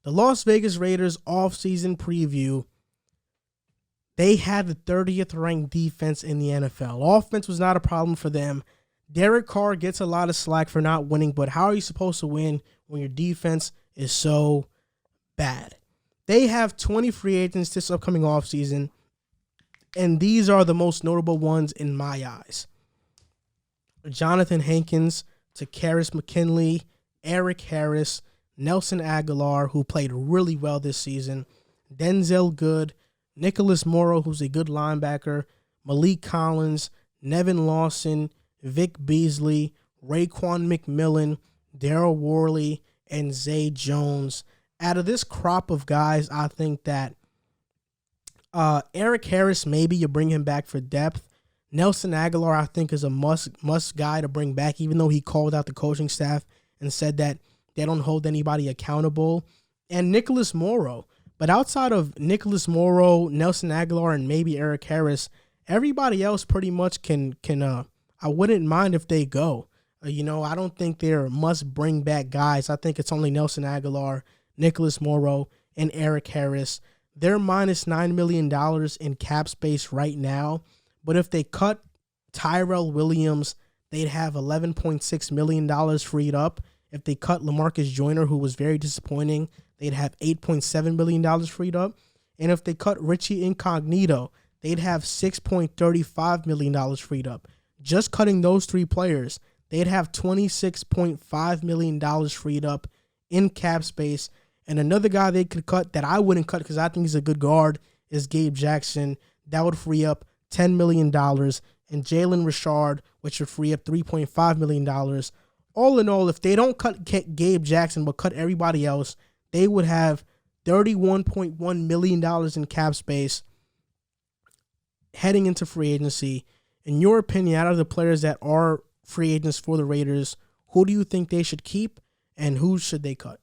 The Las Vegas Raiders offseason preview, they had the 30th ranked defense in the NFL. Offense was not a problem for them. Derek Carr gets a lot of slack for not winning, but how are you supposed to win when your defense is so bad? They have 20 free agents this upcoming offseason, and these are the most notable ones in my eyes. Jonathan Hankins, Takaris McKinley, Eric Harris, Nelson Aguilar, who played really well this season, Denzel Good, Nicholas Morrow, who's a good linebacker, Malik Collins, Nevin Lawson, Vic Beasley, Raekwon McMillan, Daryl Worley, and Zay Jones. Out of this crop of guys, I think that Eric Harris, maybe you bring him back for depth. Nelson Aguilar, I think, is a must guy to bring back, even though he called out the coaching staff and said that they don't hold anybody accountable. And Nicholas Morrow. But outside of Nicholas Morrow, Nelson Aguilar, and maybe Eric Harris, everybody else pretty much can I wouldn't mind if they go. I don't think they're must bring back guys. I think it's only Nelson Aguilar, Nicholas Morrow, and Eric Harris. They're minus $9 million in cap space right now. But if they cut Tyrell Williams, they'd have $11.6 million freed up. If they cut LaMarcus Joyner, who was very disappointing, they'd have $8.7 million freed up. And if they cut Richie Incognito, they'd have $6.35 million freed up. Just cutting those three players, they'd have $26.5 million freed up in cap space. And another guy they could cut that I wouldn't cut because I think he's a good guard is Gabe Jackson. That would free up $10 million. And Jalen Richard, which would free up $3.5 million. All in all, if they don't cut Gabe Jackson but cut everybody else, they would have $31.1 million in cap space heading into free agency. In your opinion, out of the players that are free agents for the Raiders, who do you think they should keep and who should they cut?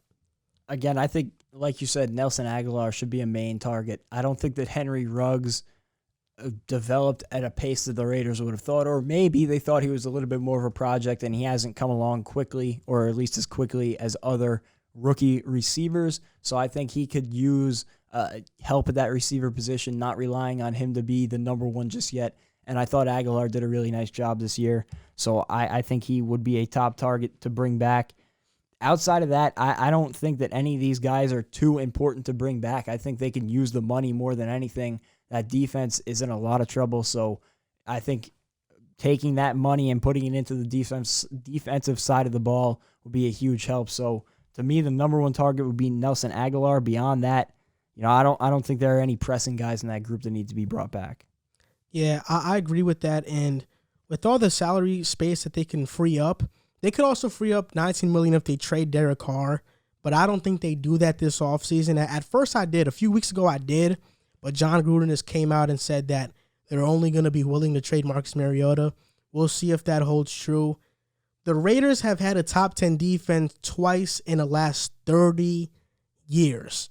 Again, I think, like you said, Nelson Aguilar should be a main target. I don't think that Henry Ruggs developed at a pace that the Raiders would have thought, or maybe they thought he was a little bit more of a project and he hasn't come along quickly, or at least as quickly as other rookie receivers. So I think he could use help at that receiver position, not relying on him to be the number one just yet. And I thought Aguilar did a really nice job this year. So I think he would be a top target to bring back. Outside of that, I don't think that any of these guys are too important to bring back. I think they can use the money more than anything. That defense is in a lot of trouble. So I think taking that money and putting it into the defensive side of the ball would be a huge help. So to me, the number one target would be Nelson Aguilar. Beyond that, I don't think there are any pressing guys in that group that need to be brought back. Yeah, I agree with that. And with all the salary space that they can free up, they could also free up $19 million if they trade Derek Carr. But I don't think they do that this offseason. At first I did. A few weeks ago I did. But John Gruden has came out and said that they're only going to be willing to trade Marcus Mariota. We'll see if that holds true. The Raiders have had a top 10 defense twice in the last 30 years.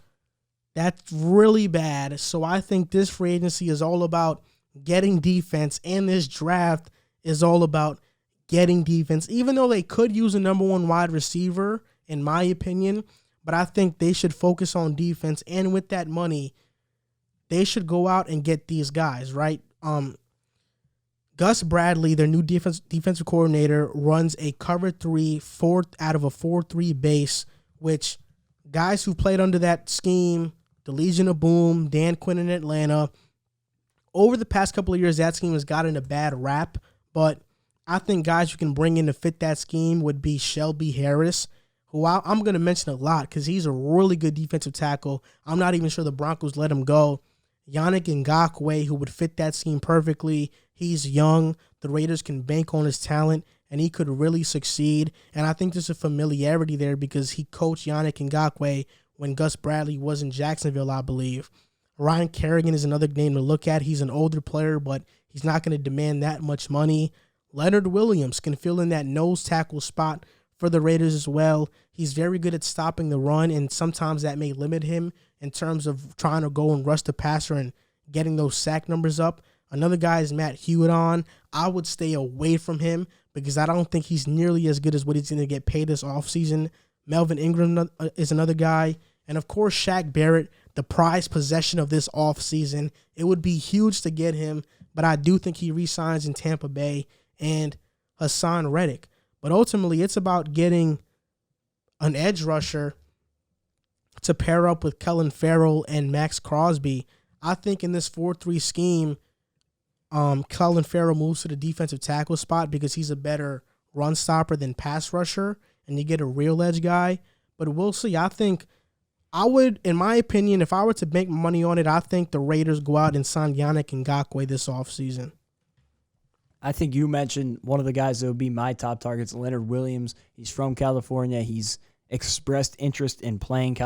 That's really bad. So I think this free agency is all about getting defense, and this draft is all about getting defense, even though they could use a number one wide receiver, in my opinion. But I think they should focus on defense, and with that money, they should go out and get these guys, right? Gus Bradley, their new defensive coordinator, runs a cover 3 out of a 4-3 base, which guys who played under that scheme, the Legion of Boom, Dan Quinn in Atlanta, over the past couple of years, that scheme has gotten a bad rap, but I think guys you can bring in to fit that scheme would be Shelby Harris, who I'm going to mention a lot because he's a really good defensive tackle. I'm not even sure the Broncos let him go. Yannick Ngakoue, who would fit that scheme perfectly. He's young. The Raiders can bank on his talent, and he could really succeed. And I think there's a familiarity there because he coached Yannick Ngakoue when Gus Bradley was in Jacksonville, I believe. Ryan Kerrigan is another name to look at. He's an older player, but he's not going to demand that much money. Leonard Williams can fill in that nose tackle spot for the Raiders as well. He's very good at stopping the run, and sometimes that may limit him in terms of trying to go and rush the passer and getting those sack numbers up. Another guy is Matt Hewitt. I would stay away from him because I don't think he's nearly as good as what he's going to get paid this offseason. Melvin Ingram is another guy. And, of course, Shaq Barrett, the prized possession of this offseason. It would be huge to get him, but I do think he re-signs in Tampa Bay, and Hassan Reddick. But ultimately, it's about getting an edge rusher to pair up with Kellen Farrell and Max Crosby. I think in this 4-3 scheme, Kellen Farrell moves to the defensive tackle spot because he's a better run stopper than pass rusher, and you get a real edge guy. But we'll see. I think I would, in my opinion, if I were to make money on it, I think the Raiders go out and sign Yannick Ngakoue this offseason. I think you mentioned one of the guys that would be my top targets, Leonard Williams. He's from California. He's expressed interest in playing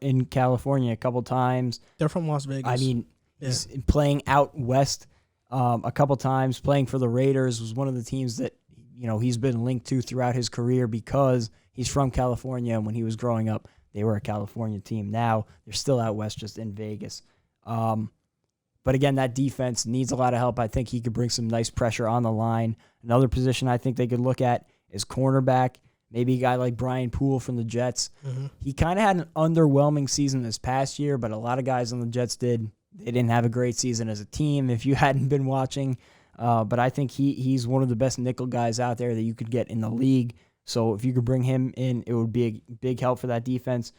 in California a couple times. They're from Las Vegas. I mean, he's playing out west a couple times, playing for the Raiders, was one of the teams that he's been linked to throughout his career because he's from California, and when he was growing up, they were a California team. Now they're still out west, just in Vegas. But again, that defense needs a lot of help. I think he could bring some nice pressure on the line. Another position I think they could look at is cornerback. Maybe a guy like Brian Poole from the Jets. Mm-hmm. He kind of had an underwhelming season this past year, but a lot of guys on the Jets did. They didn't have a great season as a team if you hadn't been watching. But I think he's one of the best nickel guys out there that you could get in the league. So if you could bring him in, it would be a big help for that defense.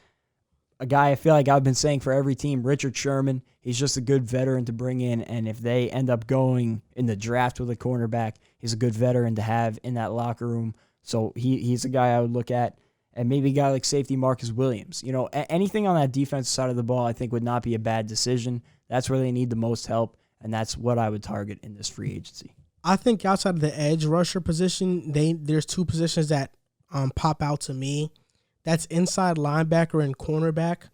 A guy I feel like I've been saying for every team, Richard Sherman. He's just a good veteran to bring in, and if they end up going in the draft with a cornerback, he's a good veteran to have in that locker room. So he's a guy I would look at, and maybe a guy like safety Marcus Williams. Anything on that defensive side of the ball I think would not be a bad decision. That's where they need the most help, and that's what I would target in this free agency. I think outside of the edge rusher position, there's two positions that pop out to me. That's inside linebacker and cornerback.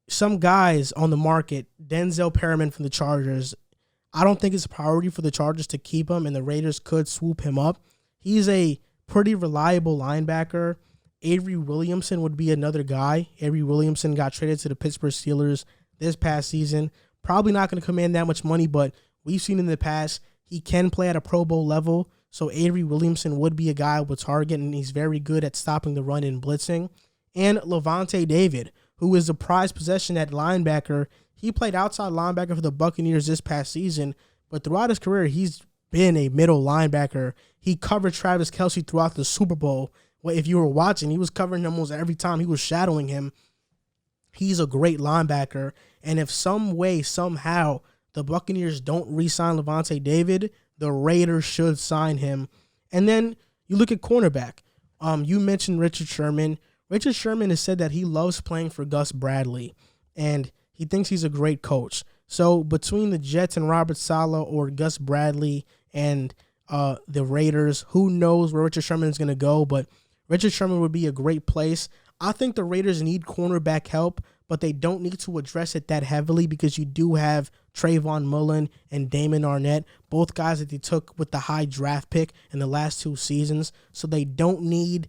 Some guys on the market, Denzel Perryman from the Chargers, I don't think it's a priority for the Chargers to keep him, and the Raiders could swoop him up. He's a pretty reliable linebacker. Avery Williamson would be another guy. Avery Williamson got traded to the Pittsburgh Steelers this past season. Probably not going to command that much money, but we've seen in the past he can play at a Pro Bowl level. So Avery Williamson would be a guy with target, and he's very good at stopping the run and blitzing. And Levante David, who is a prized possession at linebacker. He played outside linebacker for the Buccaneers this past season, but throughout his career, he's been a middle linebacker. He covered Travis Kelce throughout the Super Bowl. Well, if you were watching, he was covering him almost every time. He was shadowing him. He's a great linebacker, and if some way, somehow, the Buccaneers don't re-sign Levante David, the Raiders should sign him. And then you look at cornerback. You mentioned Richard Sherman. Richard Sherman has said that he loves playing for Gus Bradley, and he thinks he's a great coach. So between the Jets and Robert Saleh or Gus Bradley and the Raiders, who knows where Richard Sherman is going to go, but Richard Sherman would be a great place. I think the Raiders need cornerback help, but they don't need to address it that heavily because you do have Trayvon Mullen and Damon Arnett, both guys that they took with the high draft pick in the last 2 seasons. So they don't need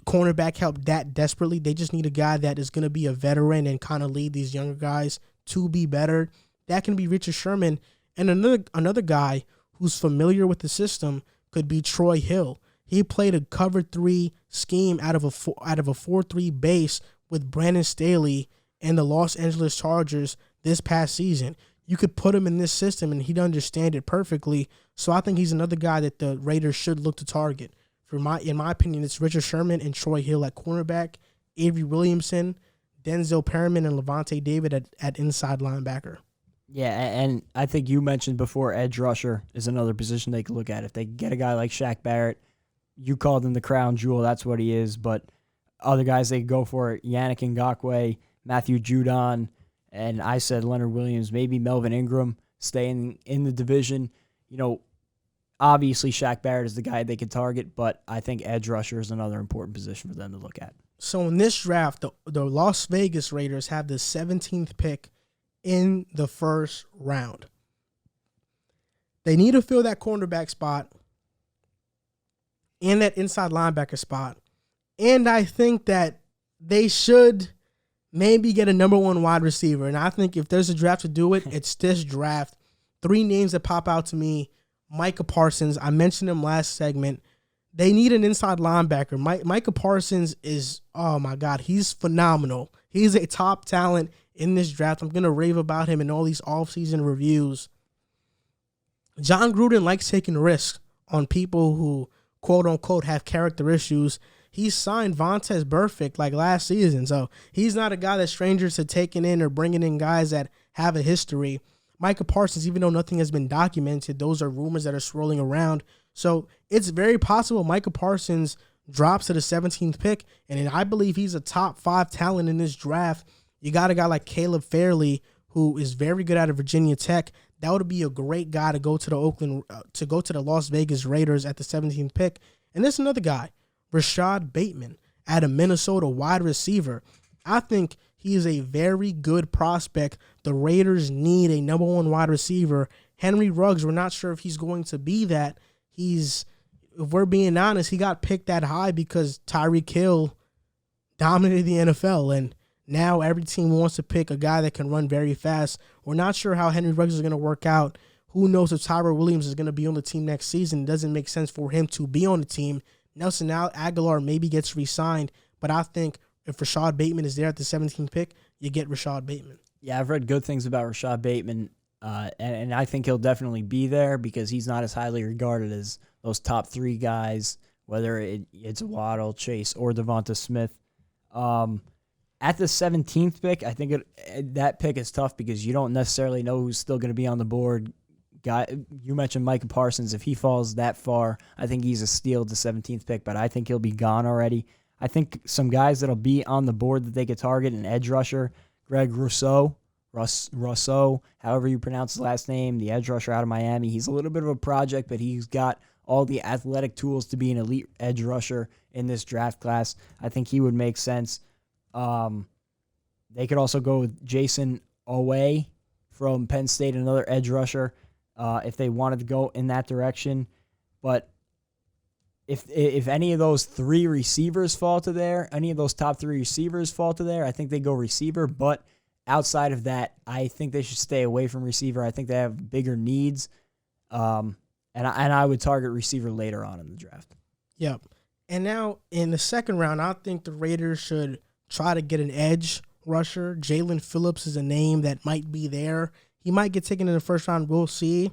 cornerback help that desperately. They just need a guy that is going to be a veteran and kind of lead these younger guys to be better. That can be Richard Sherman. And another guy who's familiar with the system could be Troy Hill. He played a cover 3 scheme out of a 4-3 base with Brandon Staley and the Los Angeles Chargers this past season. You could put him in this system and he'd understand it perfectly. So I think he's another guy that the Raiders should look to target. In my opinion, it's Richard Sherman and Troy Hill at cornerback, Avery Williamson, Denzel Perryman, and Levante David at inside linebacker. Yeah, and I think you mentioned before edge rusher is another position they could look at. If they get a guy like Shaq Barrett, you called him the crown jewel, that's what he is. But other guys they could go for, Yannick Ngakoue, Matthew Judon, and I said Leonard Williams, maybe Melvin Ingram staying in the division. Obviously Shaq Barrett is the guy they could target, but I think edge rusher is another important position for them to look at. So in this draft, the Las Vegas Raiders have the 17th pick in the first round. They need to fill that cornerback spot and that inside linebacker spot. And I think that they should maybe get a number 1 wide receiver. And I think if there's a draft to do it, it's this draft. 3 names that pop out to me. Micah Parsons, I mentioned him last segment. They need an inside linebacker. Micah Parsons is, oh my God, he's phenomenal. He's a top talent in this draft. I'm going to rave about him in all these offseason reviews. John Gruden likes taking risks on people who, quote unquote, have character issues. He signed Vontaze Burfict like last season, so he's not a guy that's strangers to taking in or bringing in guys that have a history. Micah Parsons, even though nothing has been documented, those are rumors that are swirling around. So it's very possible Micah Parsons drops to the 17th pick, and I believe he's a top 5 talent in this draft. You got a guy like Caleb Fairley, who is very good out of Virginia Tech. That would be a great guy to go to the Las Vegas Raiders at the 17th pick. And there's another guy, Rashad Bateman, out of Minnesota, wide receiver. I think he is a very good prospect. The Raiders need a number 1 wide receiver. Henry Ruggs, we're not sure if he's going to be that. If we're being honest, he got picked that high because Tyreek Hill dominated the NFL, and now every team wants to pick a guy that can run very fast. We're not sure how Henry Ruggs is going to work out. Who knows if Tyrell Williams is going to be on the team next season? It doesn't make sense for him to be on the team. Nelson Aguilar maybe gets re-signed, but I think if Rashad Bateman is there at the 17th pick, you get Rashad Bateman. Yeah, I've read good things about Rashad Bateman, and I think he'll definitely be there because he's not as highly regarded as those top 3 guys, whether it's Waddle, Chase, or Devonta Smith. At the 17th pick, I think that pick is tough because you don't necessarily know who's still going to be on the board. You mentioned Micah Parsons. If he falls that far, I think he's a steal at the 17th pick, but I think he'll be gone already. I think some guys that'll be on the board that they could target, an edge rusher, Greg Rousseau, however you pronounce his last name, the edge rusher out of Miami. He's a little bit of a project, but he's got all the athletic tools to be an elite edge rusher in this draft class. I think he would make sense. They could also go with Jason Owe from Penn State, another edge rusher, if they wanted to go in that direction. But if any of those 3 receivers fall to there, any of those top 3 receivers fall to there, I think they go receiver. But outside of that, I think they should stay away from receiver. I think they have bigger needs. And I would target receiver later on in the draft. Yep. And now in the second round, I think the Raiders should try to get an edge rusher. Jalen Phillips is a name that might be there. He might get taken in the first round. We'll see.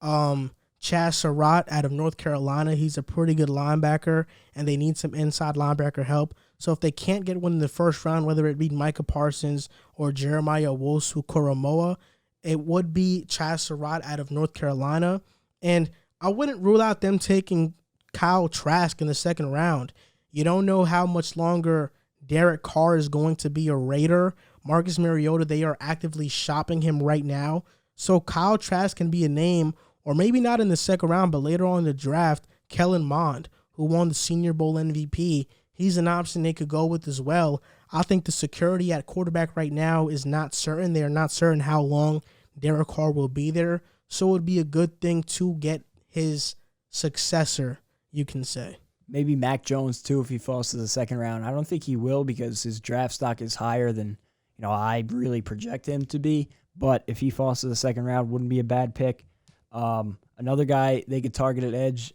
Chaz Surratt out of North Carolina. He's a pretty good linebacker, and they need some inside linebacker help. So if they can't get one in the first round, whether it be Micah Parsons or Jeremiah Owusu-Koramoah, it would be Chaz Surratt out of North Carolina. And I wouldn't rule out them taking Kyle Trask in the second round. You don't know how much longer Derek Carr is going to be a Raider. Marcus Mariota, they are actively shopping him right now. So Kyle Trask can be a name, or maybe not in the second round, but later on in the draft, Kellen Mond, who won the Senior Bowl MVP, he's an option they could go with as well. I think the security at quarterback right now is not certain. They are not certain how long Derek Carr will be there. So it would be a good thing to get his successor, you can say. Maybe Mac Jones, too, if he falls to the second round. I don't think he will because his draft stock is higher than I really project him to be. But if he falls to the second round, wouldn't be a bad pick. Another guy they could target at edge,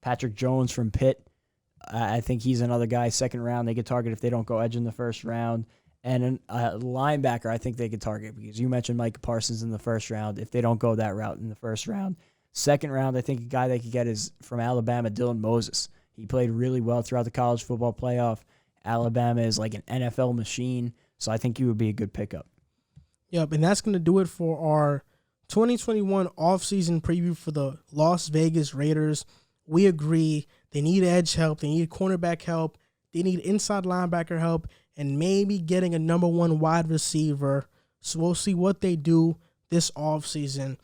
Patrick Jones from Pitt. I think he's another guy, second round, they could target if they don't go edge in the first round. And a linebacker, I think they could target because you mentioned Micah Parsons in the first round. If they don't go that route in the first round. Second round, I think a guy they could get is from Alabama, Dylan Moses. He played really well throughout the college football playoff. Alabama is like an NFL machine, so I think he would be a good pickup. Yep, and that's going to do it for our 2021 offseason preview for the Las Vegas Raiders. We agree they need edge help, they need cornerback help, they need inside linebacker help, and maybe getting a number 1 wide receiver. So we'll see what they do this offseason.